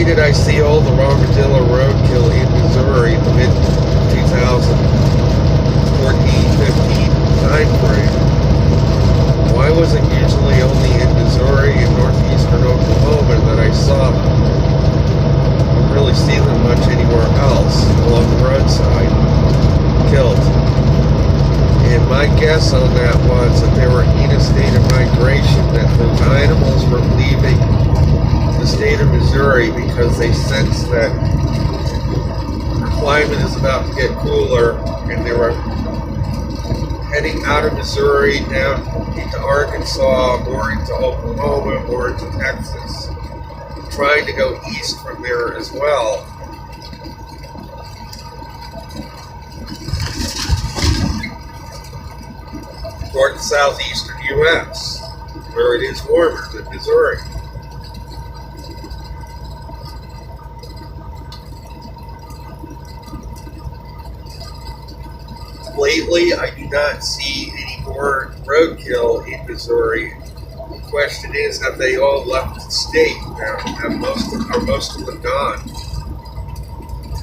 did I see all the armadillo roadkill in Missouri in the mid 2014-15 time frame? Why was it usually only in Missouri and northeastern Oklahoma that I saw them? I don't really see them much anywhere else along the roadside, killed. And my guess on that was that they were in a state of migration, that those animals were leaving the state of Missouri because they sense that the climate is about to get cooler, and they were heading out of Missouri down into Arkansas, more into Oklahoma, more into Texas, trying to go east from there as well. Toward the southeastern U.S., where it is warmer than Missouri. Lately, I do not see any more roadkill in Missouri. The question is, have they all left the state now? Are most of them gone?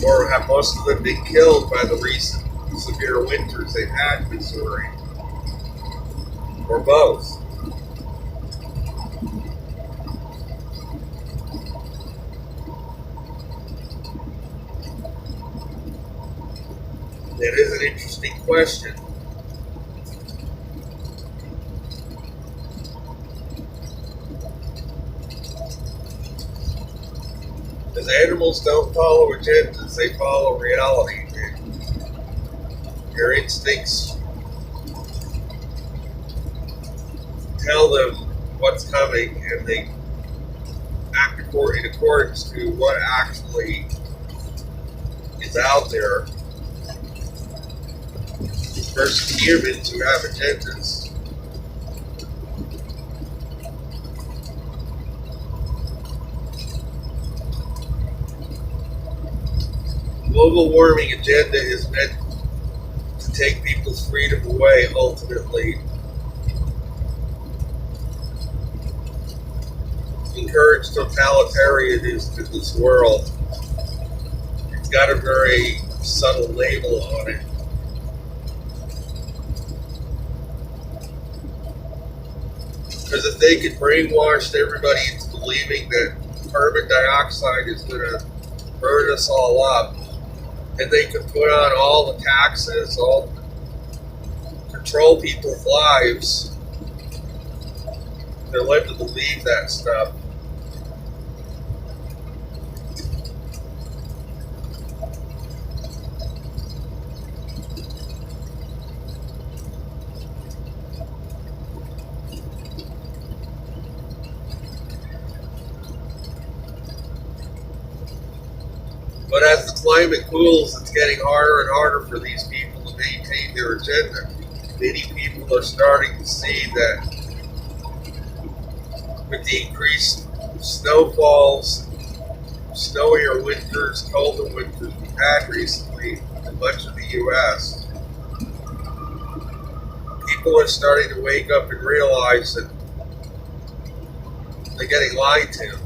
Or have most of them been killed by the recent severe winters they've had in Missouri? Or both? That is an interesting question. Because animals don't follow agendas, they follow reality. Their instincts tell them what's coming, and they act in accordance to what actually is out there, versus humans who have agendas. Global warming agenda is meant to take people's freedom away, ultimately. Encourage totalitarianism in this world. It's got a very subtle label on it. Because if they could brainwash everybody into believing that carbon dioxide is going to burn us all up, and they could put on all the taxes, all control people's lives, they're led to believe that stuff. But as the climate cools, it's getting harder and harder for these people to maintain their agenda. Many people are starting to see that with the increased snowfalls, snowier winters, colder winters we've had recently in much of the U.S., people are starting to wake up and realize that they're getting lied to.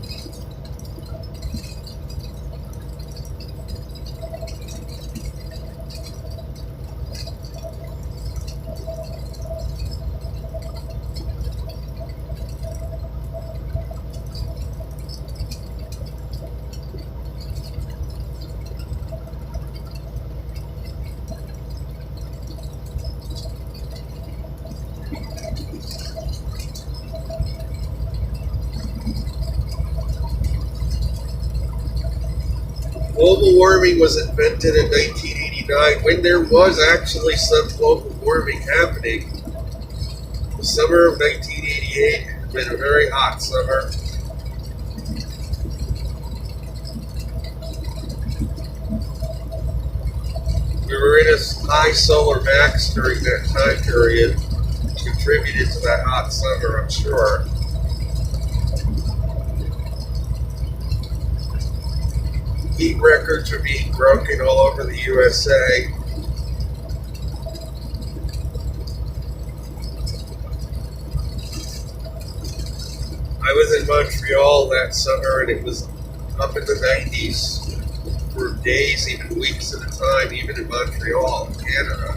Global warming was invented in 1989 when there was actually some global warming happening. The summer of 1988 had been a very hot summer. We were in a high solar max during that time period, which contributed to that hot summer, I'm sure. Heat records are being broken all over the USA. I was in Montreal that summer, and it was up in the 90s for days, even weeks at a time, even in Montreal, Canada.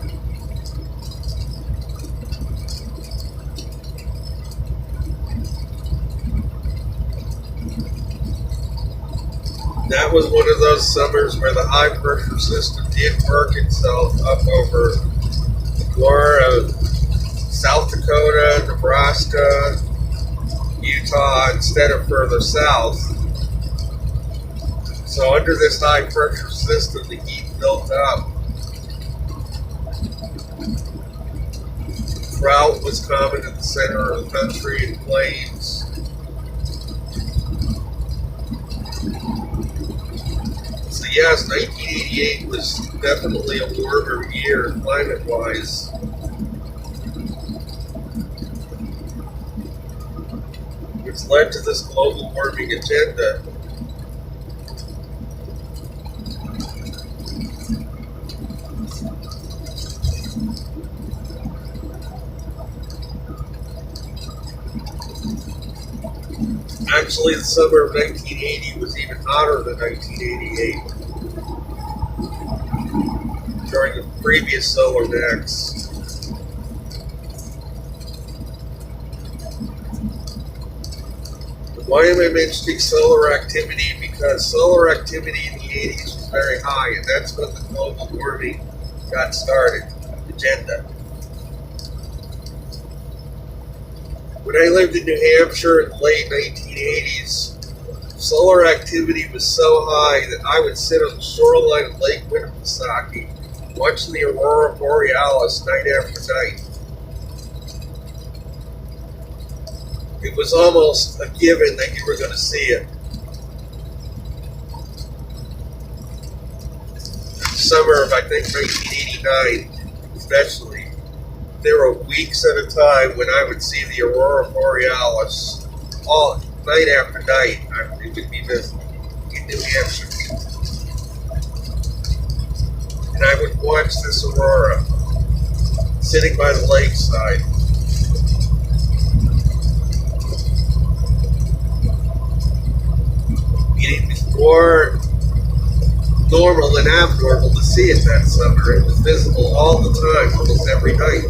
That was one of those summers where the high pressure system did work itself up over Florida, South Dakota, Nebraska, Utah, instead of further south. So under this high pressure system, the heat built up. Drought was common in the center of the country in plains. So yes, 1988 was definitely a warmer year climate-wise. Which led to this global warming agenda. Actually, the summer of 1980 was even hotter than 1988 during the previous solar max. Why am I mentioning solar activity? Because solar activity in the 80s was very high, and that's when the global warming got started, agenda. When I lived in New Hampshire in the late 1980s, solar activity was so high that I would sit on the shoreline of Lake Winnipesaukee watching the aurora borealis night after night. It was almost a given that you were going to see it. Summer of, I think, 1989, especially. There were weeks at a time when I would see the aurora borealis all night after night. It would be visible in New Hampshire. And I would watch this aurora sitting by the lakeside. It was more normal than abnormal to see it that summer. It was visible all the time, almost every night.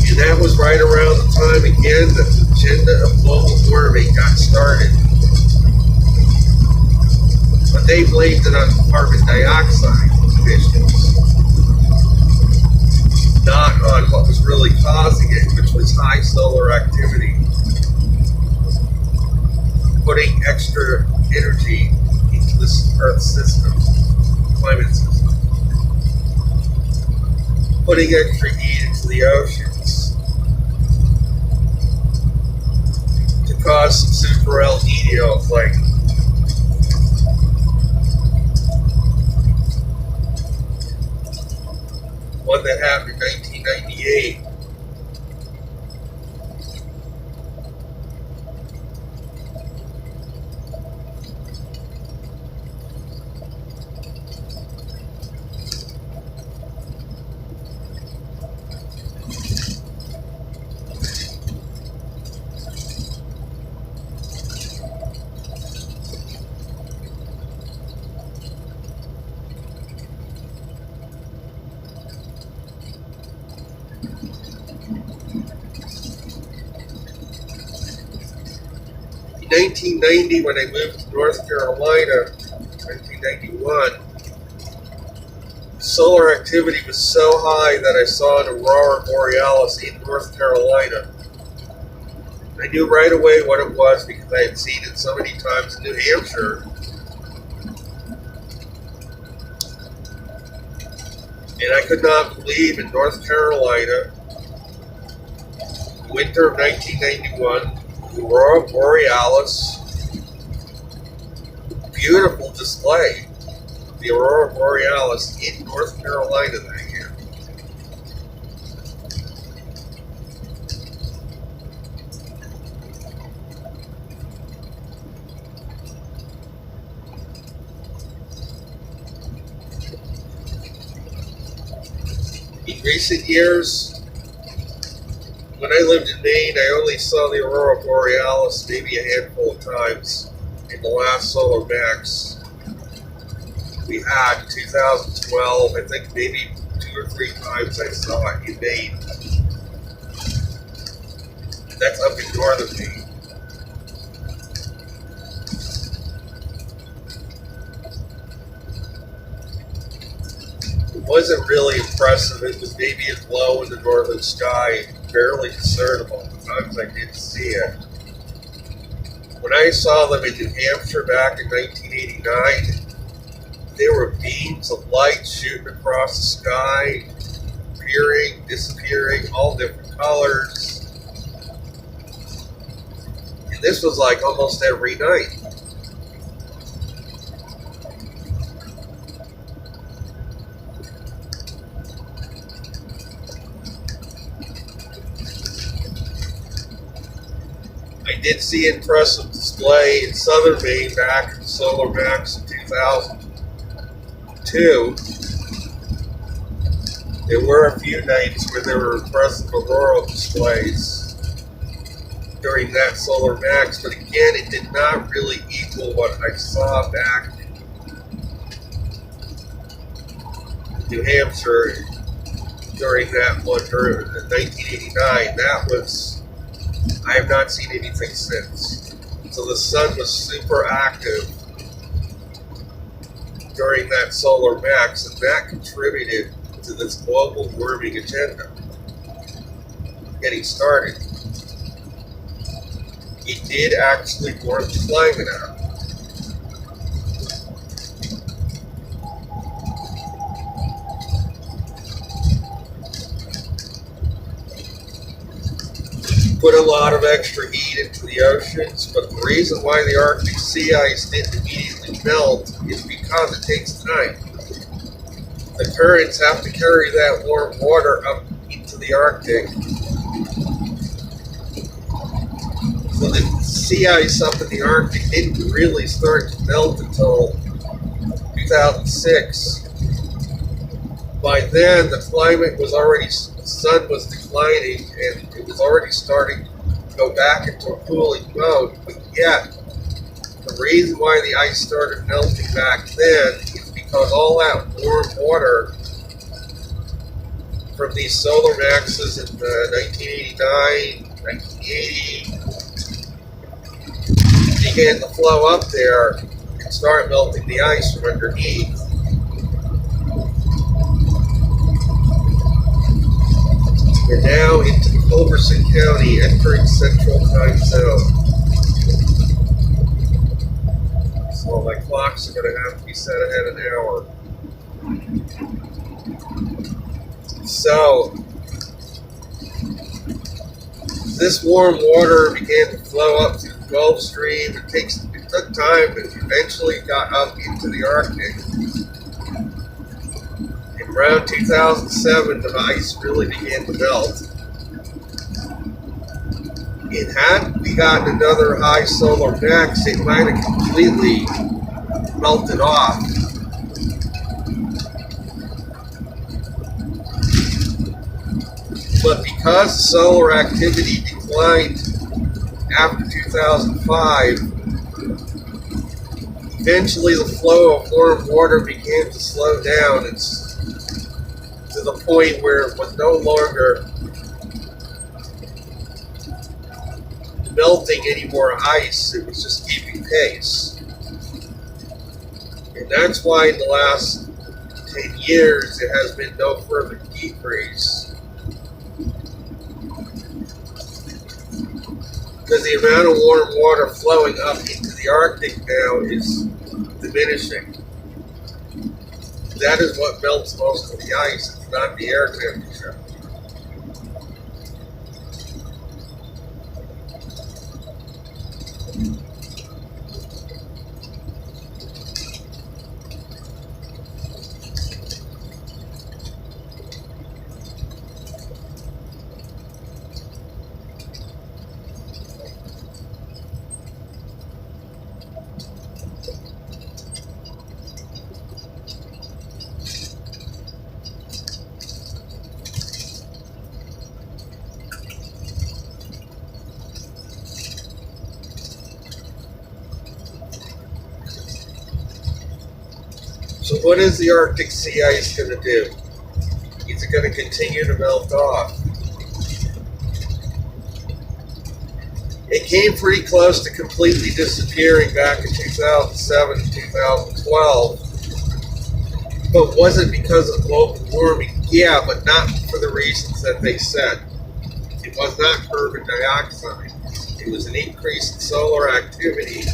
And that was right around the time again that the agenda of global warming got started. But they blamed it on carbon dioxide emissions, not on what was really causing it, which was high solar activity. Putting extra energy into this Earth system, climate system. Putting extra heat into the oceans to cause some super El Nino, like one that happened in 1998. In 1990, when I moved to North Carolina, 1991, solar activity was so high that I saw an aurora borealis in North Carolina. I knew right away what it was because I had seen it so many times in New Hampshire. And I could not believe in North Carolina, winter of 1991, aurora borealis, beautiful display, the aurora borealis in North Carolina that year. In recent years, I lived in Maine, I only saw the aurora borealis maybe a handful of times in the last solar max we had in 2012. I think maybe 2 or 3 times I saw it in Maine. That's up in northern Maine. It wasn't really impressive. It was maybe as low in the northern sky, barely discernible the times I did see it. When I saw them in New Hampshire back in 1989, there were beams of light shooting across the sky, appearing, disappearing, all different colors. And this was like almost every night. I did see an impressive display in southern Maine back in Solar Max in 2002. There were a few nights where there were impressive auroral displays during that Solar Max, but again, it did not really equal what I saw back in New Hampshire during that one, during 1989. That was, I have not seen anything since. So the sun was super active during that solar max, and that contributed to this global warming agenda getting started. It did actually warm the climate out. Put a lot of extra heat into the oceans, but the reason why the Arctic sea ice didn't immediately melt is because it takes time. The currents have to carry that warm water up into the Arctic. So the sea ice up in the Arctic didn't really start to melt until 2006. By then, the climate was already, the sun was declining, and it was already starting to go back into a cooling mode. But yet, the reason why the ice started melting back then is because all that warm water from these solar maxes in 1989, 1980 began to flow up there and start melting the ice from underneath. We're now into the Culberson County, entering Central Time Zone. So my clocks are going to have to be set ahead an hour. So, this warm water began to flow up through the Gulf Stream. It took time, but eventually got up into the Arctic. Around 2007, the ice really began to melt. And had we gotten another high solar max, it might have completely melted off. But because solar activity declined after 2005, eventually the flow of warm water began to slow down. It's to the point where it was no longer melting any more ice, it was just keeping pace. And that's why in the last 10 years there has been no further decrease. Because the amount of warm water flowing up into the Arctic now is diminishing. That is what melts most of the ice. It's not the air temperature. So what is the Arctic sea ice going to do? Is it going to continue to melt off? It came pretty close to completely disappearing back in 2007 and 2012, but wasn't because of global warming. Yeah, but not for the reasons that they said. It was not carbon dioxide. It was an increase in solar activity,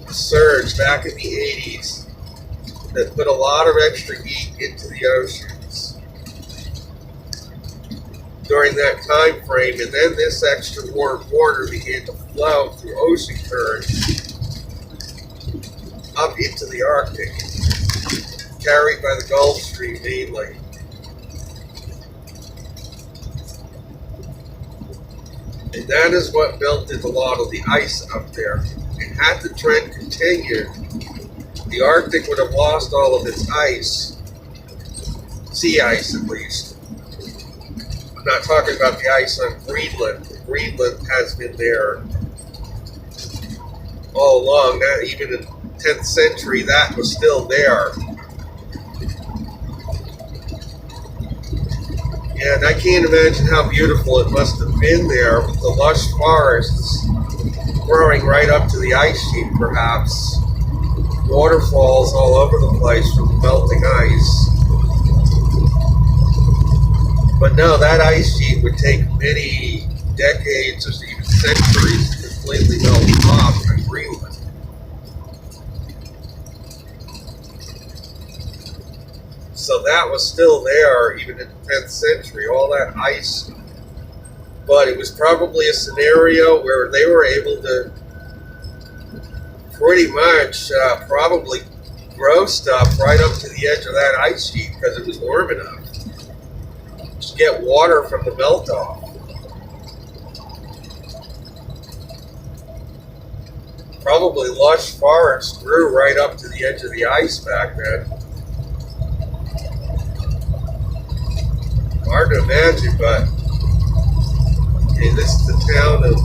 a surge back in the 80s that put a lot of extra heat into the oceans during that time frame, and then this extra warm water began to flow through ocean currents up into the Arctic, carried by the Gulf Stream mainly. And that is what melted a lot of the ice up there. And had the trend continued, the Arctic would have lost all of its ice, sea ice at least. I'm not talking about the ice on Greenland. Greenland has been there all along. That, even in the 10th century, that was still there. And I can't imagine how beautiful it must have been there with the lush forests growing right up to the ice sheet, perhaps. Waterfalls all over the place from the melting ice. But no, that ice sheet would take many decades or even centuries to completely melt off on Greenland. So that was still there even in the 10th century, all that ice. But it was probably a scenario where they were able to pretty much probably grow stuff right up to the edge of that ice sheet because it was warm enough to get water from the melt off. Probably lush forests grew right up to the edge of the ice back then. Hard to imagine, but okay, this is the town of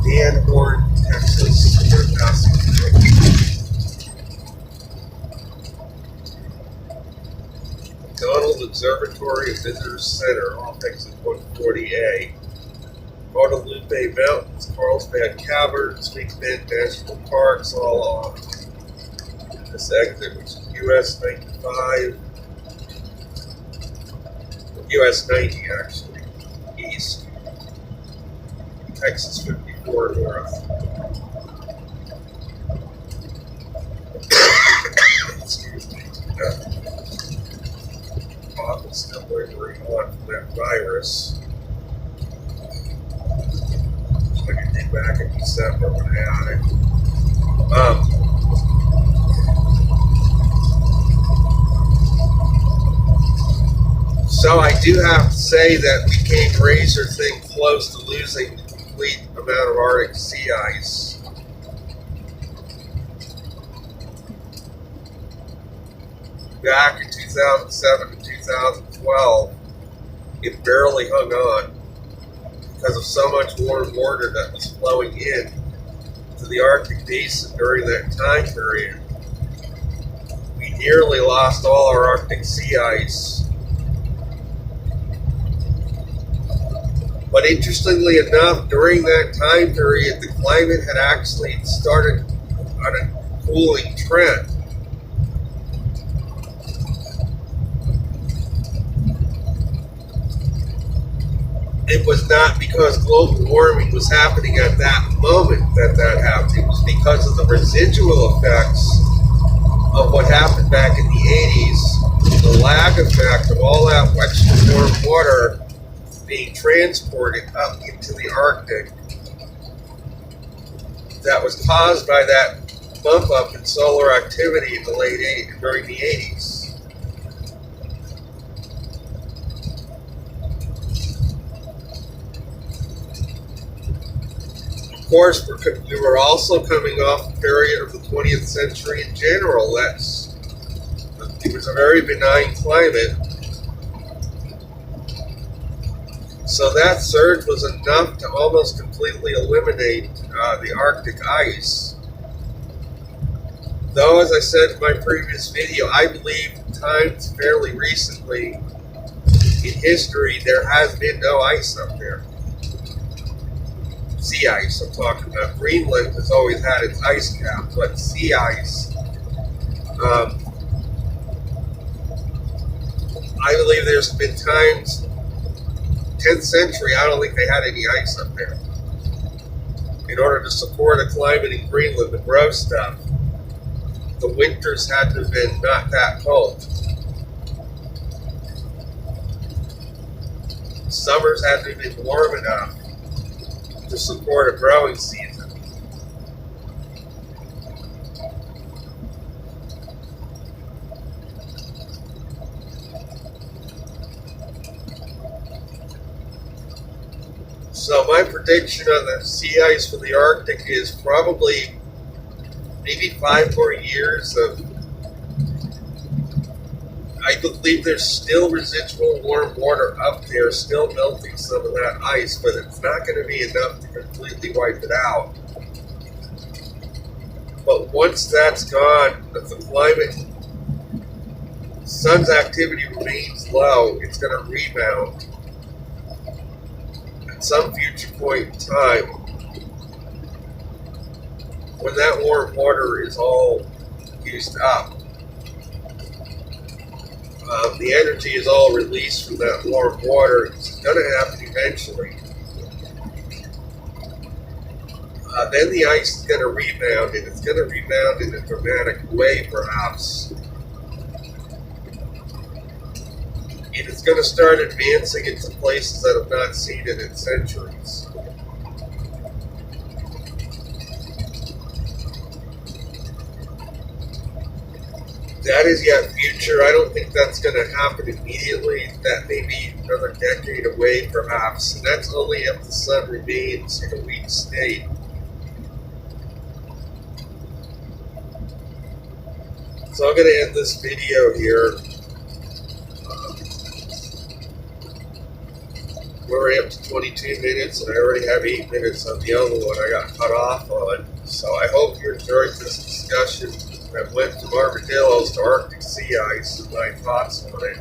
Van Horn, Texas. We're passing through. McDonald Observatory and Visitor Center off exit 140A. Guadalupe Mountains, Carlsbad Caverns, Big Bend National Parks, all off this exit, which is US 95. US 90 actually, east, Texas 54 north. Excuse me. Cough is still lingering on from that virus. So I can dig back in December when I had it. So I do have to say that we came razor thin close to losing the complete amount of Arctic sea ice. Back in 2007 and 2012, it barely hung on because of so much warm water that was flowing in to the Arctic basin during that time period. We nearly lost all our Arctic sea ice. But interestingly enough, during that time period, the climate had actually started on a cooling trend. It was not because global warming was happening at that moment that happened. It was because of the residual effects of what happened back in the 80s, the lag effect of all that extra warm water being transported up into the Arctic that was caused by that bump up in solar activity in the late 80s, during the 80s. Of course, we were also coming off a period of the 20th century in general. It was a very benign climate. So that surge was enough to almost completely eliminate the Arctic ice. Though, as I said in my previous video, I believe times fairly recently in history there has been no ice up there. Sea ice, I'm talking about. Greenland has always had its ice cap, but sea ice, I believe there's been times, 10th century, I don't think they had any ice up there. In order to support a climate in Greenland to grow stuff, the winters had to have been not that cold. Summers had to have been warm enough to support a growing season. So my prediction on the sea ice for the Arctic is probably maybe 5 more years of, I believe there's still residual warm water up there, still melting some of that ice, but it's not going to be enough to completely wipe it out. But once that's gone, if the climate, sun's activity remains low, it's going to rebound at some future point in time. When that warm water is all used up, the energy is all released from that warm water. It's going to happen eventually. Then the ice is going to rebound, and it's going to rebound in a dramatic way, perhaps. And it's going to start advancing into places that have not seen it in centuries. That is yet future. I don't think that's going to happen immediately. That may be another decade away, perhaps. And that's only if the sun remains in a weak state. So I'm going to end this video here. We're up to 22 minutes, and I already have 8 minutes on the other one I got cut off on. So I hope you enjoyed this discussion that went from armadillos to Arctic sea ice and my thoughts on it.